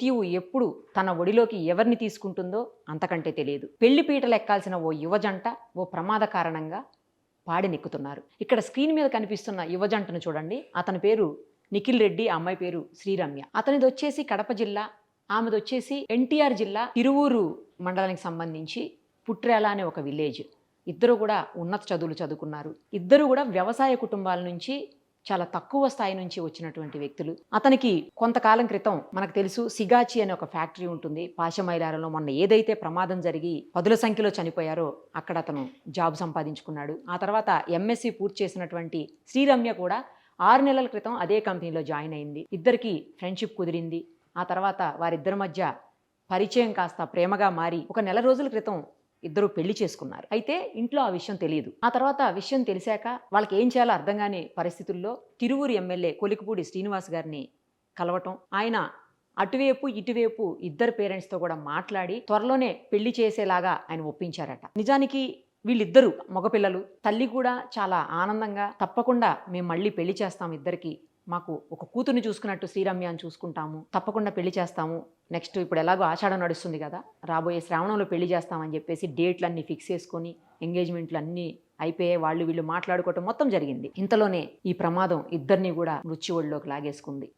మృత్యువు ఎప్పుడు తన ఒడిలోకి ఎవరిని తీసుకుంటుందో అంతకంటే తెలియదు. పెళ్లి పీటలు ఎక్కాల్సిన ఓ యువజంట ఓ ప్రమాద కారణంగా పాడినెక్కుతున్నారు. ఇక్కడ స్క్రీన్ మీద కనిపిస్తున్న యువజంటను చూడండి. అతని పేరు నిఖిల్ రెడ్డి, ఆ అమ్మాయి పేరు శ్రీరమ్య. అతనిదొచ్చేసి కడప జిల్లా, ఆమెదొచ్చేసి ఎన్టీఆర్ జిల్లా తిరువూరు మండలానికి సంబంధించి పుట్రేల అనే ఒక విలేజ్. ఇద్దరు కూడా ఉన్నత చదువులు చదువుకున్నారు. ఇద్దరు కూడా వ్యవసాయ కుటుంబాల నుంచి, చాలా తక్కువ స్థాయి నుంచి వచ్చినటువంటి వ్యక్తులు. అతనికి కొంతకాలం క్రితం మనకు తెలుసు సిగాచి అనే ఒక ఫ్యాక్టరీ ఉంటుంది పాశమైలారంలో. మొన్న ఏదైతే ప్రమాదం జరిగి పదుల సంఖ్యలో చనిపోయారో అక్కడ అతను జాబ్ సంపాదించుకున్నాడు. ఆ తర్వాత ఎంఎస్సి పూర్తి చేసినటువంటి శ్రీరమ్య కూడా 6 నెలల క్రితం అదే కంపెనీలో జాయిన్ అయింది. ఇద్దరికి ఫ్రెండ్షిప్ కుదిరింది. ఆ తర్వాత వారిద్దరి మధ్య పరిచయం కాస్త ప్రేమగా మారి ఒక నెల రోజుల క్రితం ఇద్దరు పెళ్లి చేసుకున్నారు. అయితే ఇంట్లో ఆ విషయం తెలియదు. ఆ తర్వాత ఆ విషయం తెలిసాక వాళ్ళకి ఏం చేయాలో అర్థం కాని పరిస్థితుల్లో తిరువూరు ఎమ్మెల్యే కొలికిపూడి శ్రీనివాస్ గారిని కలవటం, ఆయన అటువైపు ఇటువైపు ఇద్దరు పేరెంట్స్తో కూడా మాట్లాడి త్వరలోనే పెళ్లి చేసేలాగా ఆయన ఒప్పించారట. నిజానికి వీళ్ళిద్దరూ మగపిల్లలు. తల్లి కూడా చాలా ఆనందంగా తప్పకుండా మేము మళ్ళీ పెళ్లి చేస్తాం, ఇద్దరికి మాకు ఒక కూతుర్ని చూసుకున్నట్టు శ్రీరమ్యాన్ని చూసుకుంటాము, తప్పకుండా పెళ్లి చేస్తాము, నెక్స్ట్ ఇప్పుడు ఎలాగో ఆషాఢం నడుస్తుంది కదా, రాబోయే శ్రావణంలో పెళ్లి చేస్తామని చెప్పేసి డేట్లన్నీ ఫిక్స్ చేసుకొని ఎంగేజ్మెంట్లు అన్నీ అయిపోయాయి. వాళ్ళు వీళ్ళు మాట్లాడుకోవటం మొత్తం జరిగింది. ఇంతలోనే ఈ ప్రమాదం ఇద్దరిని కూడా మృత్యువుల్లోకి లాగేసుకుంది.